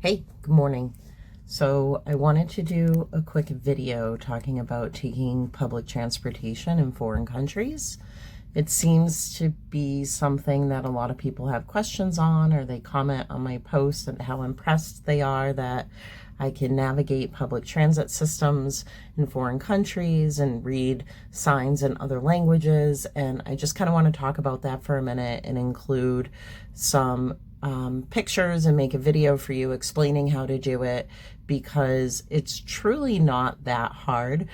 Hey, good morning. So I wanted to do a quick video talking about taking public transportation in foreign countries. It seems to be something that a lot of people have questions on, or they comment on my posts and how impressed they are that I can navigate public transit systems in foreign countries and read signs in other languages. And I just kind of want to talk about that for a minute and include some pictures and make a video for you explaining how to do it, because it's truly not that hard.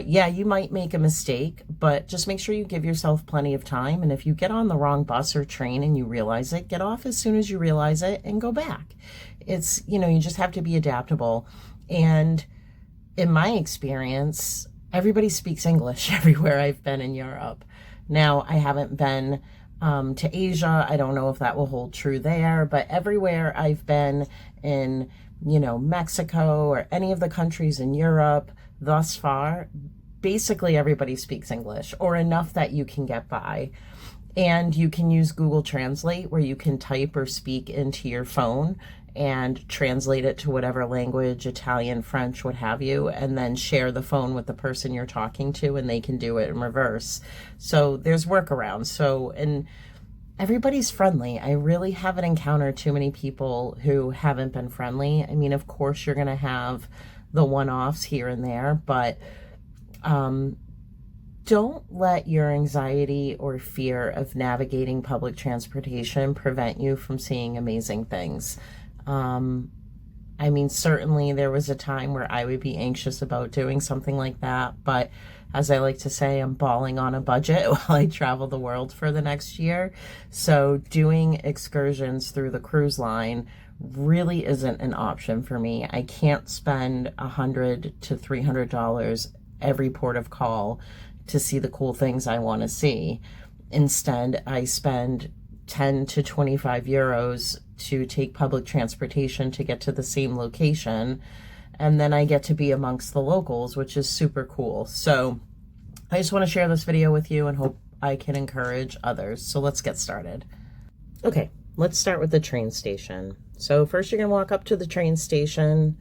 Yeah, you might make a mistake, but just make sure you give yourself plenty of time. And if you get on the wrong bus or train and you realize it, get off as soon as you realize it and go back. It's, you just have to be adaptable. And in my experience, everybody speaks English everywhere I've been in Europe. Now, I haven't been to Asia. I don't know if that will hold true there, but everywhere I've been in, Mexico or any of the countries in Europe thus far, basically everybody speaks English, or enough that you can get by. And you can use Google Translate, where you can type or speak into your phone and translate it to whatever language, Italian, French, what have you, and then share the phone with the person you're talking to, and they can do it in reverse. So there's workarounds. And everybody's friendly. I really haven't encountered too many people who haven't been friendly. I mean, of course, you're going to have the one-offs here and there, but don't let your anxiety or fear of navigating public transportation prevent you from seeing amazing things. I mean, certainly there was a time where I would be anxious about doing something like that, but as I like to say, I'm balling on a budget while I travel the world for the next year. So doing excursions through the cruise line really isn't an option for me. I can't spend $100 to $300 every port of call to see the cool things I want to see. Instead, I spend 10 to 25 euros to take public transportation to get to the same location, and then I get to be amongst the locals, which is super cool. So I just want to share this video with you and hope I can encourage others. So let's get started. Okay, let's start with the train station. So first you're going to walk up to the train station,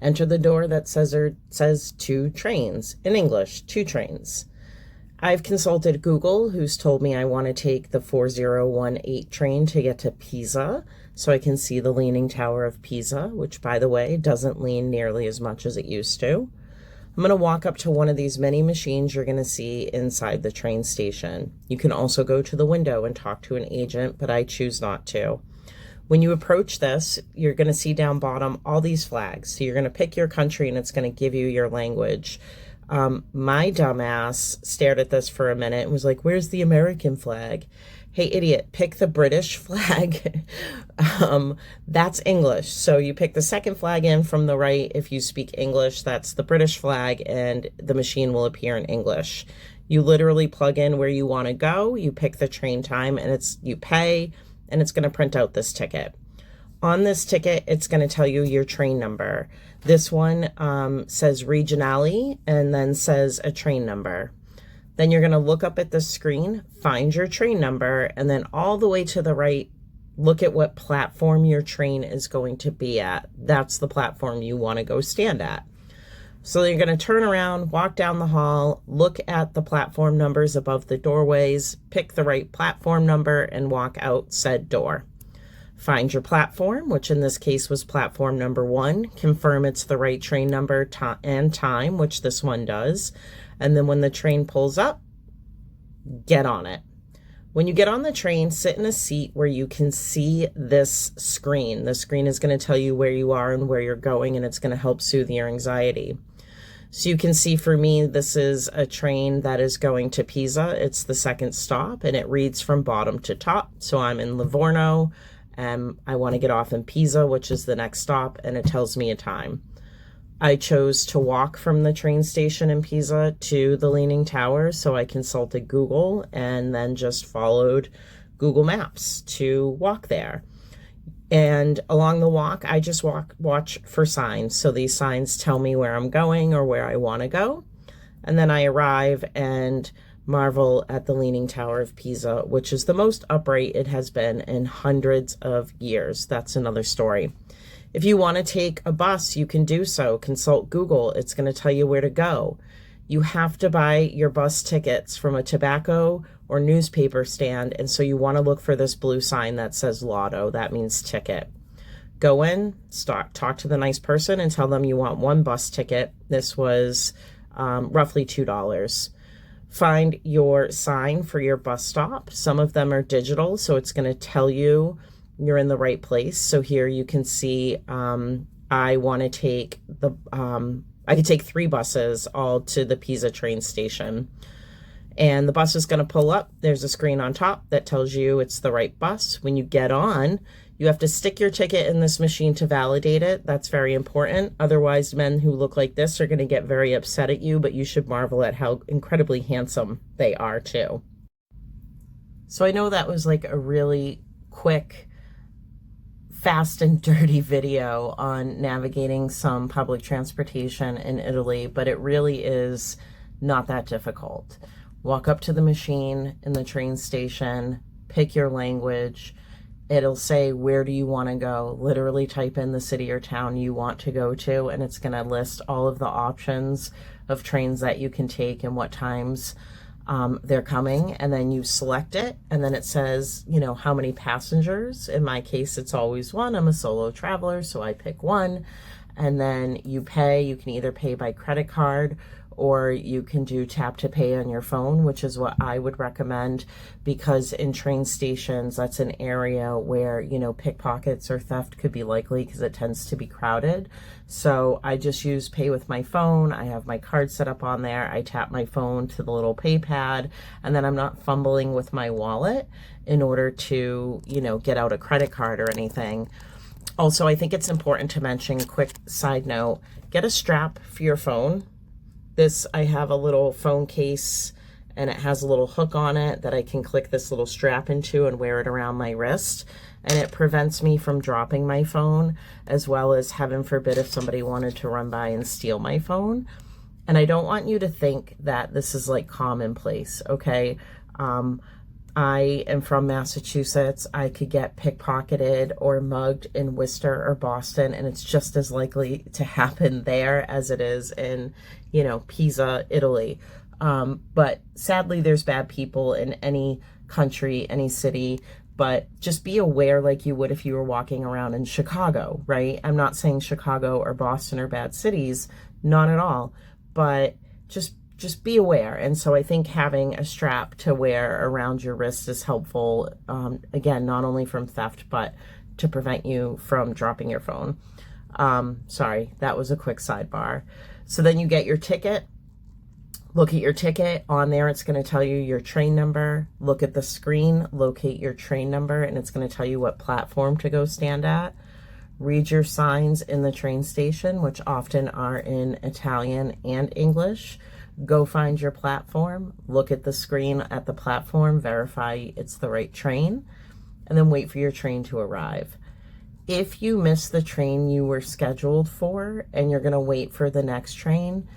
enter the door that says 2 trains, in English, 2 trains. I've consulted Google, who's told me I want to take the 4018 train to get to Pisa, so I can see the Leaning Tower of Pisa, which, by the way, doesn't lean nearly as much as it used to. I'm going to walk up to one of these many machines you're going to see inside the train station. You can also go to the window and talk to an agent, but I choose not to. When you approach this, you're going to see down bottom all these flags. So you're going to pick your country and it's going to give you your language. My dumbass stared at this for a minute and was like, where's the American flag? Hey, idiot, pick the British flag. That's English. So you pick the second flag in from the right. If you speak English, that's the British flag, and the machine will appear in English. You literally plug in where you want to go. You pick the train time and you pay, and it's going to print out this ticket. On this ticket, it's going to tell you your train number. This one says Regionale and then says a train number. Then you're going to look up at the screen, find your train number, and then all the way to the right, look at what platform your train is going to be at. That's the platform you want to go stand at. So you're going to turn around, walk down the hall, look at the platform numbers above the doorways, pick the right platform number, and walk out said door. Find your platform, which in this case was platform number 1. Confirm it's the right train number and time, which this one does. And then when the train pulls up, get on it. When you get on the train, sit in a seat where you can see this screen. The screen is going to tell you where you are and where you're going, and it's going to help soothe your anxiety. So you can see, for me, this is a train that is going to Pisa. It's the second stop, and it reads from bottom to top. So I'm in Livorno, and I want to get off in Pisa, which is the next stop, and it tells me a time. I chose to walk from the train station in Pisa to the Leaning Tower, so I consulted Google and then just followed Google Maps to walk there. And along the walk, I just watch for signs. So these signs tell me where I'm going or where I want to go. And then I arrive and marvel at the Leaning Tower of Pisa, which is the most upright it has been in hundreds of years. That's another story. If you want to take a bus, you can do so. Consult Google. It's going to tell you where to go. You have to buy your bus tickets from a tobacco or newspaper stand, and so you want to look for this blue sign that says Lotto. That means ticket. Go in, talk to the nice person and tell them you want one bus ticket. This was roughly $2. Find your sign for your bus stop. Some of them are digital, so it's going to tell you you're in the right place. So here you can see I want to take I could take 3 buses all to the Pisa train station. And the bus is going to pull up. There's a screen on top that tells you it's the right bus. When you get on, you have to stick your ticket in this machine to validate it. That's very important. Otherwise, men who look like this are going to get very upset at you, but you should marvel at how incredibly handsome they are too. So I know that was like a really quick, fast and dirty video on navigating some public transportation in Italy, but it really is not that difficult. Walk up to the machine in the train station, pick your language. It'll say, where do you want to go? Literally type in the city or town you want to go to, and it's going to list all of the options of trains that you can take and what times they're coming. And then you select it, and then it says, you know, how many passengers. In my case, it's always 1. I'm a solo traveler, so I pick 1. And then you pay. You can either pay by credit card or you can do tap to pay on your phone, which is what I would recommend, because in train stations, that's an area where, you know, pickpockets or theft could be likely because it tends to be crowded. So I just use pay with my phone. I have my card set up on there. I tap my phone to the little pay pad, and then I'm not fumbling with my wallet in order to, you know, get out a credit card or anything. Also, I think it's important to mention, quick side note, get a strap for your phone. I have a little phone case, and it has a little hook on it that I can click this little strap into and wear it around my wrist. And it prevents me from dropping my phone, as well as, heaven forbid, if somebody wanted to run by and steal my phone. And I don't want you to think that this is like commonplace, okay? I am from Massachusetts. I could get pickpocketed or mugged in Worcester or Boston, and it's just as likely to happen there as it is in, you know, Pisa, Italy. But sadly, there's bad people in any country, any city, but just be aware like you would if you were walking around in Chicago, right? I'm not saying Chicago or Boston are bad cities, not at all, but just be aware. And so I think having a strap to wear around your wrist is helpful, again, not only from theft, but to prevent you from dropping your phone. Sorry, that was a quick sidebar. So then you get your ticket. Look at your ticket. On there, it's going to tell you your train number. Look at the screen, locate your train number, and it's going to tell you what platform to go stand at. Read your signs in the train station, which often are in Italian and English. Go find your platform, look at the screen at the platform, verify it's the right train, and then wait for your train to arrive. If you miss the train you were scheduled for and you're going to wait for the next train,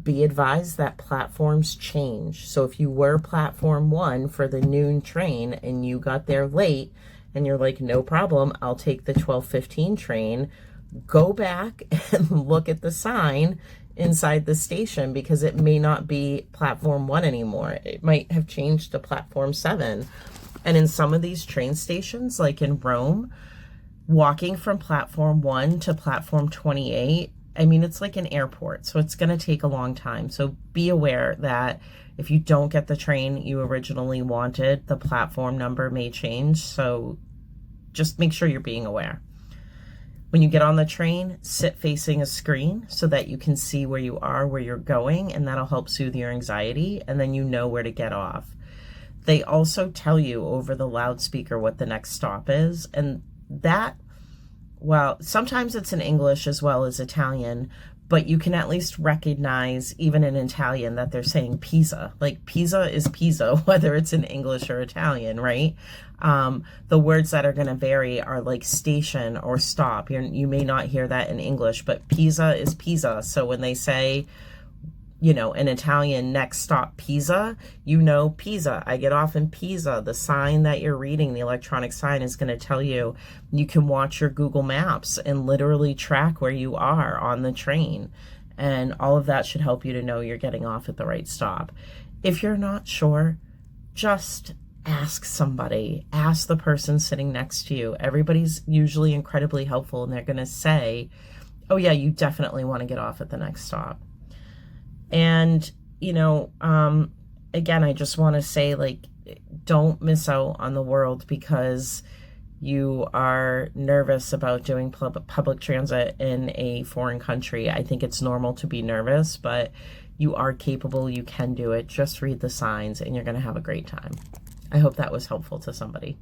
be advised that platforms change. So if you were platform 1 for the noon train and you got there late and you're like, no problem, I'll take the 12:15 train, go back and look at the sign inside the station, because it may not be platform 1 anymore. It might have changed to platform 7. And in some of these train stations, like in Rome, walking from platform 1 to platform 28, I mean, it's like an airport, so it's going to take a long time. So be aware that if you don't get the train you originally wanted, the platform number may change. So just make sure you're being aware. When you get on the train, sit facing a screen so that you can see where you are, where you're going, and that'll help soothe your anxiety, and then you know where to get off. They also tell you over the loudspeaker what the next stop is, and that, well, sometimes it's in English as well as Italian, but you can at least recognize, even in Italian, that they're saying Pisa. Like, Pisa is Pisa, whether it's in English or Italian, right? The words that are going to vary are like station or stop. You may not hear that in English, but Pisa is Pisa. So when they say you know, an Italian next stop Pisa, you know Pisa. I get off in Pisa. The sign that you're reading, the electronic sign, is going to tell you. You can watch your Google Maps and literally track where you are on the train. And all of that should help you to know you're getting off at the right stop. If you're not sure, just ask somebody. Ask the person sitting next to you. Everybody's usually incredibly helpful, and they're going to say, oh yeah, you definitely want to get off at the next stop. And, you know, again, I just want to say, like, don't miss out on the world because you are nervous about doing public transit in a foreign country. I think it's normal to be nervous, but you are capable. You can do it. Just read the signs and you're going to have a great time. I hope that was helpful to somebody.